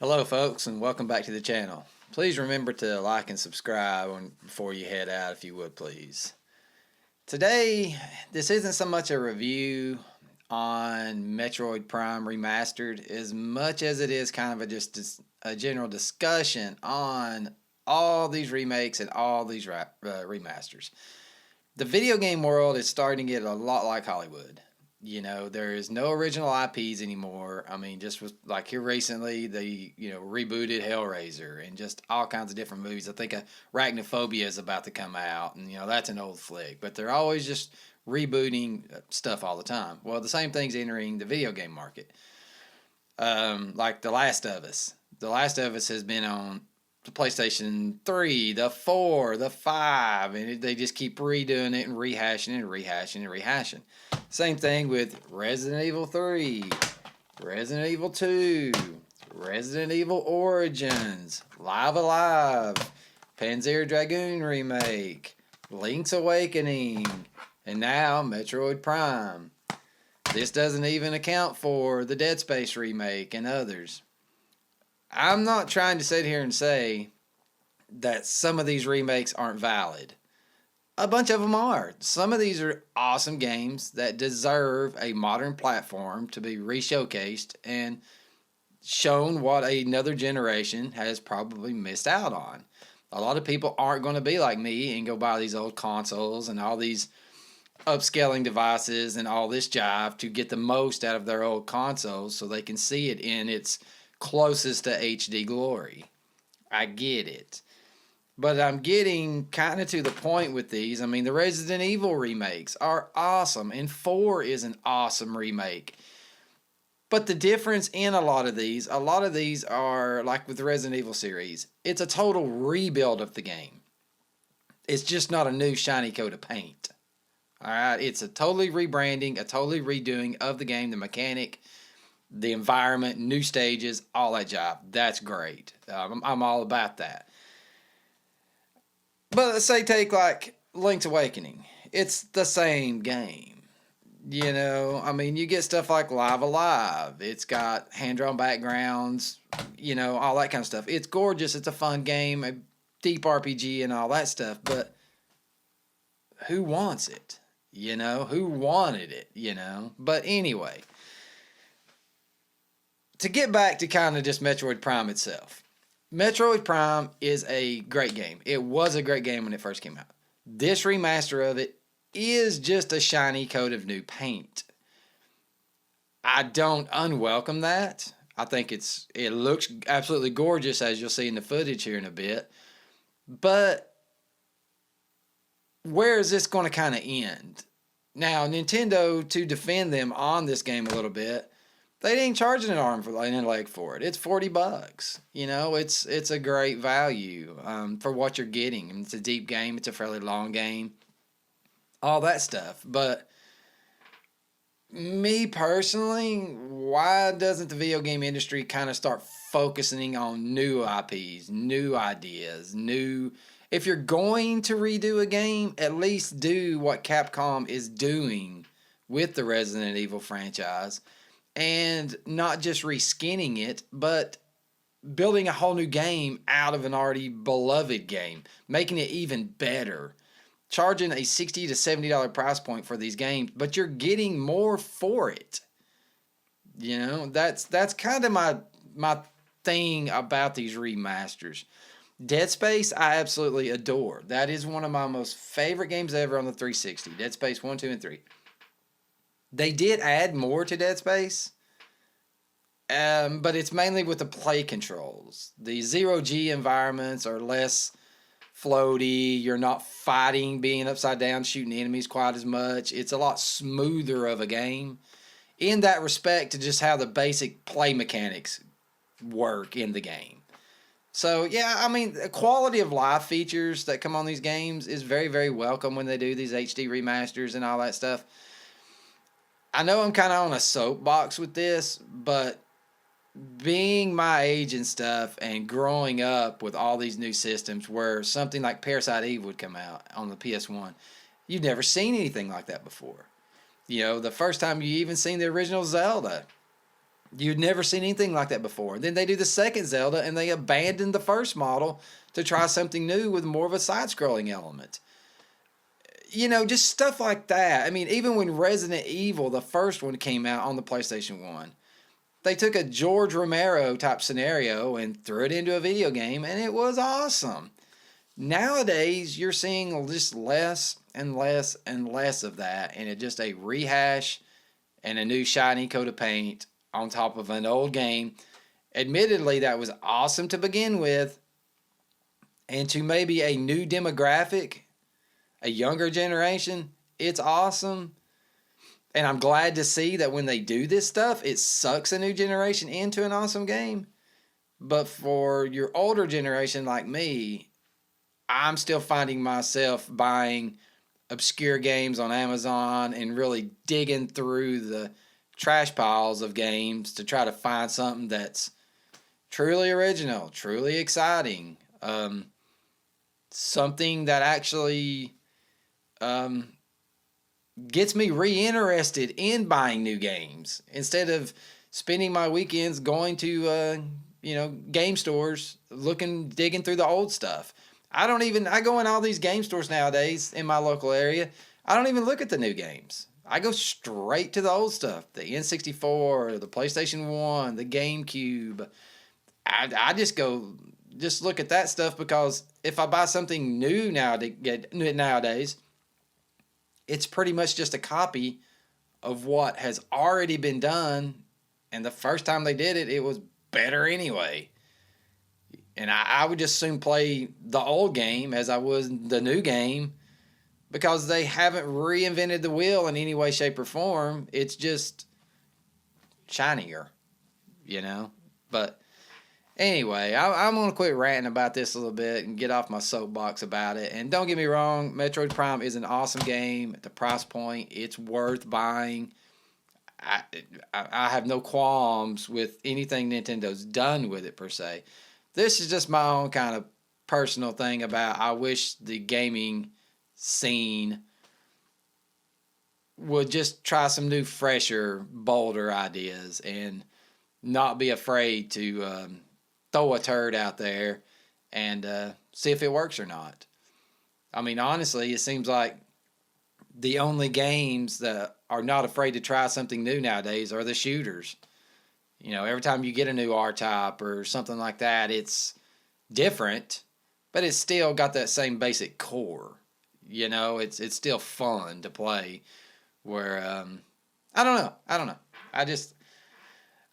Hello folks and welcome back to the channel. Please remember to like and subscribe before you head out if you would please. Today, this isn't so much a review on Metroid Prime Remastered as much as it is kind of just a general discussion on all these remakes and all these remasters. The video game world is starting to get a lot like Hollywood. You know, there is no original IPs anymore. I mean, just like here recently, they, rebooted Hellraiser and just all kinds of different movies. I think Arachnophobia is about to come out, and, that's an old flick. But they're always just rebooting stuff all the time. Well, the same thing's entering the video game market. Like The Last of Us. The Last of Us has been on the PlayStation 3, the 4, the 5, and they just keep redoing it and rehashing and rehashing and rehashing. Same thing with Resident Evil 3, Resident Evil 2, Resident Evil Origins, Live Alive, Panzer Dragoon Remake, Link's Awakening, and now Metroid Prime. This doesn't even account for the Dead Space remake and others. I'm not trying to sit here and say that some of these remakes aren't valid. A bunch of them are. Some of these are awesome games that deserve a modern platform to be re-showcased and shown what another generation has probably missed out on. A lot of people aren't going to be like me and go buy these old consoles and all these upscaling devices and all this jive to get the most out of their old consoles so they can see it in its closest to HD glory. I get it. But I'm getting kind of to the point with these. I mean, the Resident Evil remakes are awesome, and 4 is an awesome remake. But the difference in a lot of these are, like with the Resident Evil series, it's a total rebuild of the game. It's just not a new shiny coat of paint. Alright, it's a totally rebranding, a totally redoing of the game, the mechanic, the environment, new stages, all that job. That's great. I'm all about that. But let's say take like Link's Awakening. It's the same game. I mean, you get stuff like Live Alive. It's got hand-drawn backgrounds, all that kind of stuff. It's gorgeous. It's a fun game, a deep RPG and all that stuff. But who wants it? Who wanted it? But anyway, to get back to kind of just Metroid Prime itself. Metroid Prime is a great game. It was a great game when it first came out. This remaster of it is just a shiny coat of new paint. I don't unwelcome that. I think it looks absolutely gorgeous, as you'll see in the footage here in a bit. But where is this going to kind of end? Now, Nintendo, to defend them on this game a little bit, they ain't charging an arm and a leg for it. It's $40. It's a great value for what you're getting. It's a deep game. It's a fairly long game. All that stuff. But me personally, why doesn't the video game industry kind of start focusing on new IPs, new ideas, If you're going to redo a game, at least do what Capcom is doing with the Resident Evil franchise. And not just reskinning it, but building a whole new game out of an already beloved game, making it even better, charging a $60 to $70 price point for these games, but you're getting more for it. That's kind of my thing about these remasters. Dead Space, I absolutely adore. That is one of my most favorite games ever on the 360. Dead Space 1, 2, and 3. They did add more to Dead Space, but it's mainly with the play controls. The zero-G environments are less floaty. You're not fighting, being upside down, shooting enemies quite as much. It's a lot smoother of a game in that respect to just how the basic play mechanics work in the game. So, yeah, I mean, the quality of life features that come on these games is very, very welcome when they do these HD remasters and all that stuff. I know I'm kind of on a soapbox with this, but being my age and stuff and growing up with all these new systems where something like Parasite Eve would come out on the PS1, you've never seen anything like that before. The first time you even seen the original Zelda, You'd never seen anything like that before. Then they do the second Zelda and they abandon the first model to try something new with more of a side-scrolling element. You know, just stuff like that. I mean, even when Resident Evil, the first one, came out on the PlayStation 1, they took a George Romero type scenario and threw it into a video game, and it was awesome. Nowadays, you're seeing just less and less and less of that, and it's just a rehash and a new shiny coat of paint on top of an old game. Admittedly, that was awesome to begin with, and to maybe a new demographic, a younger generation, it's awesome. And I'm glad to see that when they do this stuff, it sucks a new generation into an awesome game. But for your older generation like me, I'm still finding myself buying obscure games on Amazon and really digging through the trash piles of games to try to find something that's truly original, truly exciting, something that actually gets me re-interested in buying new games instead of spending my weekends going to game stores digging through the old stuff. I go in all these game stores nowadays in my local area. I don't even look at the new games. I go straight to the old stuff, the N64, the PlayStation 1, the GameCube. I just look at that stuff because if I buy something new nowadays, it's pretty much just a copy of what has already been done, and the first time they did it, it was better anyway. And I would just soon play the old game as I would the new game because they haven't reinvented the wheel in any way, shape, or form. It's just shinier, you know? But anyway, I'm going to quit ranting about this a little bit and get off my soapbox about it. And don't get me wrong, Metroid Prime is an awesome game at the price point. It's worth buying. I have no qualms with anything Nintendo's done with it per se. This is just my own kind of personal thing about I wish the gaming scene would just try some new, fresher, bolder ideas and not be afraid to throw a turd out there and see if it works or not. I mean, honestly, it seems like the only games that are not afraid to try something new nowadays are the shooters. You know, every time you get a new R-Type or something like that, it's different, but it's still got that same basic core. You know, it's still fun to play. Where I don't know.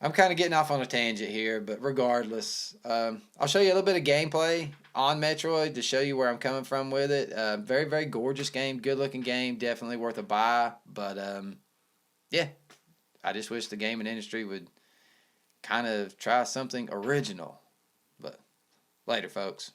I'm kind of getting off on a tangent here, but regardless, I'll show you a little bit of gameplay on Metroid to show you where I'm coming from with it. Very, very gorgeous game, good looking game, definitely worth a buy. But yeah, I just wish the gaming industry would kind of try something original. But later, folks.